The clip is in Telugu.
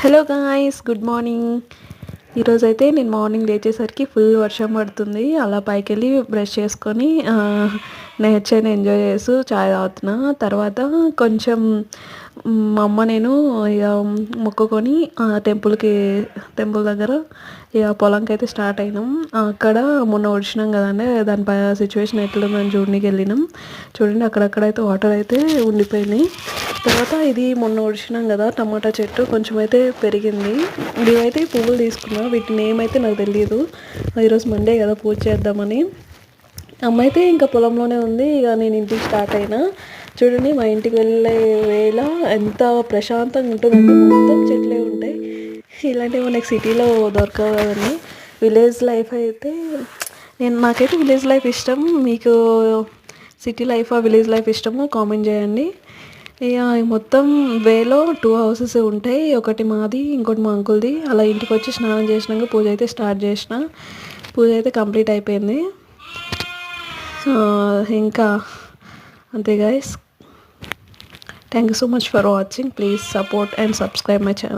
Hello guys, good morning. ఈరోజైతే నేను మార్నింగ్ లేచేసరికి ఫుల్ వర్షం పడుతుంది. అలా పైకి వెళ్ళి బ్రష్ చేసుకొని నేచర్ని ఎంజాయ్ చేస్తూ చాయ్ తాగుతున్నా. తర్వాత కొంచెం మా అమ్మ నేను ఇక మొక్కుకొని టెంపుల్ దగ్గర ఇక పొలంకి అయితే స్టార్ట్ అయినాం. అక్కడ మొన్న వచ్చినాం కదండి, దానిపై సిచ్యువేషన్ ఎట్లుందని చూడడానికి వెళ్ళినాం. చూడండి, అక్కడక్కడైతే వాటర్ అయితే ఉండిపోయినాయి. తర్వాత ఇది మొన్న ఒడిచినాం కదా, టమాటా చెట్టు కొంచెం అయితే పెరిగింది. ఇవైతే పువ్వులు తీసుకున్నా, వీటి నేమ్ అయితే నాకు తెలియదు. ఈరోజు మండే కదా, పూజ చేద్దామని. అమ్మ అయితే ఇంకా పొలంలోనే ఉంది. ఇక నేను ఇంటికి స్టార్ట్ అయినా. చూడండి, మా ఇంటికి వెళ్ళే వేళ ఎంత ప్రశాంతంగా ఉంటుందంటే మొత్తం చెట్లే ఉంటాయి. ఇలాంటివి మనకి సిటీలో దొరకవు కదండి. విలేజ్ లైఫ్ అయితే నాకైతే విలేజ్ లైఫ్ ఇష్టం. మీకు సిటీ లైఫ్ విలేజ్ లైఫ్ ఇష్టమో కామెంట్ చేయండి. ఇక మొత్తం వేలో 2 హౌసెస్ ఉంటాయి. ఒకటి మాది, ఇంకోటి మా అంకుల్ది. అలా ఇంటికి వచ్చి స్నానం చేసినాక పూజ అయితే స్టార్ట్ చేసిన. పూజ అయితే కంప్లీట్ అయిపోయింది. ఇంకా అంతే guys. Thank you so much for watching. Please support and subscribe my channel.